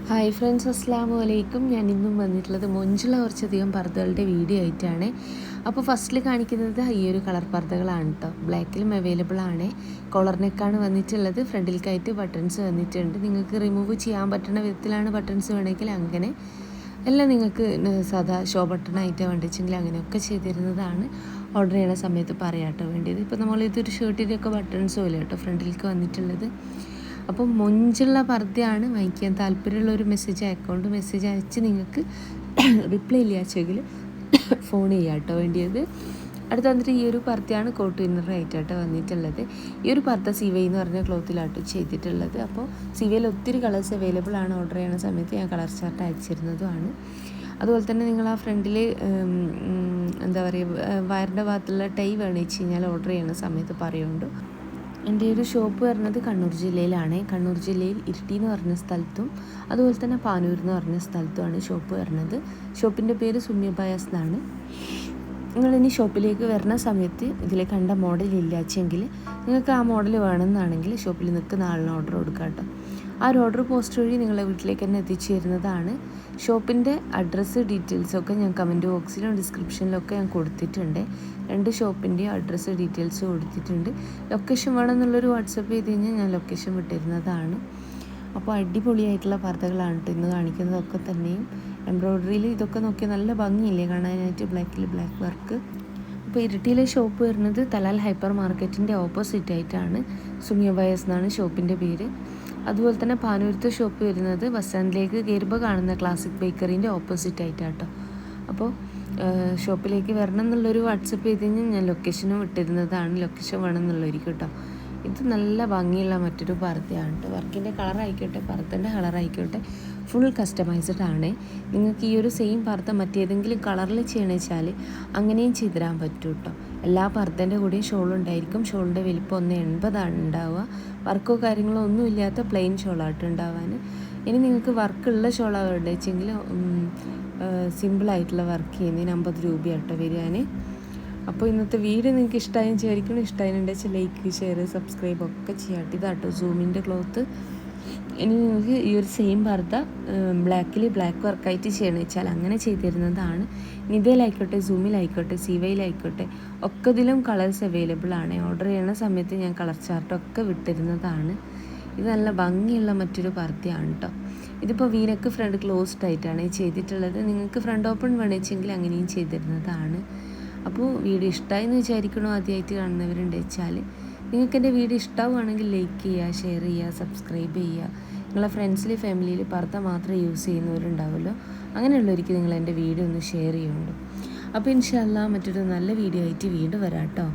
Hi friends, അസ്സലാമു അലൈക്കും. ഞാൻ ഇന്നും വന്നിട്ടുള്ളത് മൊഞ്ചുള്ള കുറച്ചധികം പർദ്ദകളുടെ വീഡിയോ ആയിട്ടാണ്. അപ്പോൾ ഫസ്റ്റിൽ കാണിക്കുന്നത് ഈ ഒരു കളർ പർദ്ദകളാണ് കേട്ടോ. ബ്ലാക്കിലും അവൈലബിൾ ആണ്. കോളർ നെക്കാണ് വന്നിട്ടുള്ളത്. ഫ്രണ്ടിലേക്കായിട്ട് ബട്ടൺസ് വന്നിട്ടുണ്ട്. നിങ്ങൾക്ക് റിമൂവ് ചെയ്യാൻ പറ്റുന്ന വിധത്തിലാണ് ബട്ടൺസ് വേണമെങ്കിൽ അങ്ങനെ, എല്ലാം നിങ്ങൾക്ക് സാധാ ഷോ ബട്ടണായിട്ട് വേണ്ടിച്ചെങ്കിൽ അങ്ങനെയൊക്കെ ചെയ്തിരുന്നതാണ്. ഓർഡർ ചെയ്യുന്ന സമയത്ത് പറയാട്ടോ വേണ്ടിയത്. ഇപ്പോൾ നമ്മളിതൊരു ഷർട്ടിൻ്റെയൊക്കെ ബട്ടൺസ് പോലെ കേട്ടോ ഫ്രണ്ടിലേക്ക് വന്നിട്ടുള്ളത്. അപ്പോൾ മൊഞ്ചുള്ള പർദ്ദയാണ്. വാങ്ങിക്കാൻ താല്പര്യമുള്ളൊരു മെസ്സേജ് അയച്ച് നിങ്ങൾക്ക് റിപ്ലൈ ഇല്ലാച്ചെങ്കിൽ ഫോൺ ചെയ്യാം കേട്ടോ വേണ്ടിയത്. അടുത്ത് വന്നിട്ട് ഈ ഒരു പർദ്ദയാണ് കോട്ട് ഇന്നറായിട്ടാട്ടോ വന്നിട്ടുള്ളത്. ഈ ഒരു പർദ്ദ സിവൈ എന്ന് പറഞ്ഞ ക്ലോത്തിലാട്ടോ ചെയ്തിട്ടുള്ളത്. അപ്പോൾ സിവയിൽ ഒത്തിരി കളേഴ്സ് അവൈലബിൾ ആണ്. ഓർഡർ ചെയ്യുന്ന സമയത്ത് ഞാൻ കളർ ചാർട്ട് അയച്ചിരുന്നതുമാണ്. അതുപോലെ തന്നെ നിങ്ങൾ ആ ഫ്രണ്ടിൽ എന്താ പറയുക, വയറിൻ്റെ ഭാഗത്തുള്ള ടൈ വേണമെന്ന് വെച്ച് കഴിഞ്ഞാൽ ഓർഡർ ചെയ്യുന്ന സമയത്ത് പറയുന്നുണ്ട്. എൻ്റെ ഒരു ഷോപ്പ് വരുന്നത് കണ്ണൂർ ജില്ലയിലാണ്. കണ്ണൂർ ജില്ലയിൽ ഇരിട്ടി എന്ന് പറഞ്ഞ സ്ഥലത്തും അതുപോലെ തന്നെ പാനൂർ എന്ന് പറഞ്ഞ സ്ഥലത്തുമാണ് ഷോപ്പ് വരുന്നത്. ഷോപ്പിൻ്റെ പേര് സുമ്യ ബയാസ് എന്നാണ്. നിങ്ങളിനി ഷോപ്പിലേക്ക് വരുന്ന സമയത്ത് ഇതിൽ കണ്ട മോഡൽ ഇല്ലാച്ചെങ്കിൽ നിങ്ങൾക്ക് ആ മോഡൽ വേണമെന്നാണെങ്കിൽ ഷോപ്പിൽ നിൽക്കുന്ന ആളിന് ഓർഡർ കൊടുക്കാം കേട്ടോ. ആ ഒരു ഓർഡർ പോസ്റ്റ് വഴി നിങ്ങളെ വീട്ടിലേക്ക് തന്നെ എത്തിച്ചു തരുന്നതാണ്. ഷോപ്പിൻ്റെ അഡ്രസ്സ് ഡീറ്റെയിൽസൊക്കെ ഞാൻ കമൻറ്റ് ബോക്സിലും ഡിസ്ക്രിപ്ഷനിലൊക്കെ ഞാൻ കൊടുത്തിട്ടുണ്ട്. 2 ഷോപ്പിൻ്റെയും അഡ്രസ്സ് ഡീറ്റെയിൽസ് കൊടുത്തിട്ടുണ്ട്. ലൊക്കേഷൻ വേണമെന്നുള്ളൊരു വാട്സപ്പ് ചെയ്ത് കഴിഞ്ഞാൽ ഞാൻ ലൊക്കേഷൻ വിട്ടിരുന്നതാണ്. അപ്പോൾ അടിപൊളിയായിട്ടുള്ള പർദ്ദകളാണ് കേട്ടോ ഇന്ന് കാണിക്കുന്നതൊക്കെ തന്നെയും. എംബ്രോയ്ഡറിയിൽ ഇതൊക്കെ നോക്കിയാൽ നല്ല ഭംഗിയില്ലേ കാണാനായിട്ട്, ബ്ലാക്കിൽ ബ്ലാക്ക് വർക്ക്. അപ്പോൾ ഇരിട്ടിയിലെ ഷോപ്പ് വരുന്നത് തലാൽ ഹൈപ്പർ മാർക്കറ്റിൻ്റെ ഓപ്പോസിറ്റ് ആയിട്ടാണ്. സുമിയ ബയാസ് എന്നാണ് ഷോപ്പിൻ്റെ പേര്. അതുപോലെ തന്നെ പാനൂരത്തെ ഷോപ്പ് വരുന്നത് ബസ് സ്റ്റാൻഡിലേക്ക് കയറുമ്പോൾ കാണുന്ന ക്ലാസിക് ബേക്കറിൻ്റെ ഓപ്പോസിറ്റ് ആയിട്ടാട്ടോ. അപ്പോൾ ഷോപ്പിലേക്ക് വരണം എന്നുള്ളൊരു വാട്സപ്പ് ചെയ്ത് കഴിഞ്ഞാൽ ഞാൻ ലൊക്കേഷനും വിട്ടിരുന്നതാണ്. ലൊക്കേഷൻ വേണം എന്നുള്ളവർക്ക് കേട്ടോ. ഇത് നല്ല ഭംഗിയുള്ള മറ്റൊരു പർദ്ദയാണ് കേട്ടോ. വർക്കിൻ്റെ കളറായിക്കോട്ടെ പർദ്ദൻ്റെ കളറായിക്കോട്ടെ ഫുൾ കസ്റ്റമൈസ്ഡ് ആണ്. നിങ്ങൾക്ക് ഈ ഒരു സെയിം പർദ്ദ മറ്റേതെങ്കിലും കളറിൽ ചെയ്യണമെന്ന് വെച്ചാൽ അങ്ങനെയും ചെയ്തിടാൻ പറ്റും കേട്ടോ. എല്ലാ പർദ്ദൻ്റെ കൂടെയും ഷോൾ ഉണ്ടായിരിക്കും. ഷോളിൻ്റെ വലിപ്പം 1.80 ഉണ്ടാവുക. വർക്കോ കാര്യങ്ങളോ ഒന്നും ഇല്ലാത്ത പ്ലെയിൻ ഷോളായിട്ട് ഉണ്ടാവാൻ. ഇനി നിങ്ങൾക്ക് വർക്കുള്ള ഷോളാണ് വേണ്ടത് വെച്ചെങ്കിൽ സിമ്പിളായിട്ടുള്ള വർക്ക് ചെയ്യുന്നതിന് 50 രൂപയാട്ടോ വരികയാണ്. അപ്പോൾ ഇന്നത്തെ വീഡിയോ നിങ്ങൾക്ക് ഇഷ്ടമായും വിചാരിക്കണം. ഇഷ്ടമായിട്ടുണ്ടെന്ന് വെച്ചാൽ ലൈക്ക്, ഷെയർ, സബ്സ്ക്രൈബ് ഒക്കെ ചെയ്യാട്ടോ. ഇതാട്ടോ സൂമിൻ്റെ ക്ലോത്ത്. ഇനി നിങ്ങൾക്ക് ഈ ഒരു സെയിം പർദ്ദ ബ്ലാക്കിൽ ബ്ലാക്ക് വർക്കായിട്ട് ചെയ്യണമെന്ന് വെച്ചാൽ അങ്ങനെ ചെയ്തിരുന്നതാണ്. നിതയിലായിക്കോട്ടെ, സൂമിലായിക്കോട്ടെ, സിവയിലായിക്കോട്ടെ ഒക്കെ ഇതിലും കളേഴ്സ് അവൈലബിൾ ആണ്. ഓർഡർ ചെയ്യുന്ന സമയത്ത് ഞാൻ കളർ ചാർട്ടൊക്കെ വിട്ടിരുന്നതാണ്. ഇത് നല്ല ഭംഗിയുള്ള മറ്റൊരു പർദ്ദയാണ് കേട്ടോ. ഇതിപ്പോൾ വീനക്ക് ഫ്രണ്ട് ക്ലോസ്ഡ് ആയിട്ടാണ് ചെയ്തിട്ടുള്ളത്. നിങ്ങൾക്ക് ഫ്രണ്ട് ഓപ്പൺ വേണമെച്ചെങ്കിൽ അങ്ങനെയും ചെയ്തിരുന്നതാണ്. അപ്പോൾ വീഡിയോ ഇഷ്ടമായി എന്ന് വിചാരിക്കണോ. ആദ്യമായിട്ട് കാണുന്നവരുണ്ട് വെച്ചാൽ നിങ്ങൾക്ക് എൻ്റെ വീഡിയോ ഇഷ്ടമാവുകയാണെങ്കിൽ ലൈക്ക് ചെയ്യുക, ഷെയർ ചെയ്യുക, സബ്സ്ക്രൈബ് ചെയ്യുക. നിങ്ങളെ ഫ്രണ്ട്സിൽ ഫാമിലിയിൽ പർദ്ദ മാത്രം യൂസ് ചെയ്യുന്നവരുണ്ടാവുമല്ലോ, അങ്ങനെയുള്ളവർക്ക് നിങ്ങൾ എൻ്റെ വീഡിയോ ഒന്ന് ഷെയർ ചെയ്യുന്നുണ്ട്. അപ്പോൾ ഇൻഷാ അല്ലാഹ് മറ്റൊരു നല്ല വീഡിയോ ആയിട്ട് വീണ്ടും വരാം കേട്ടോ.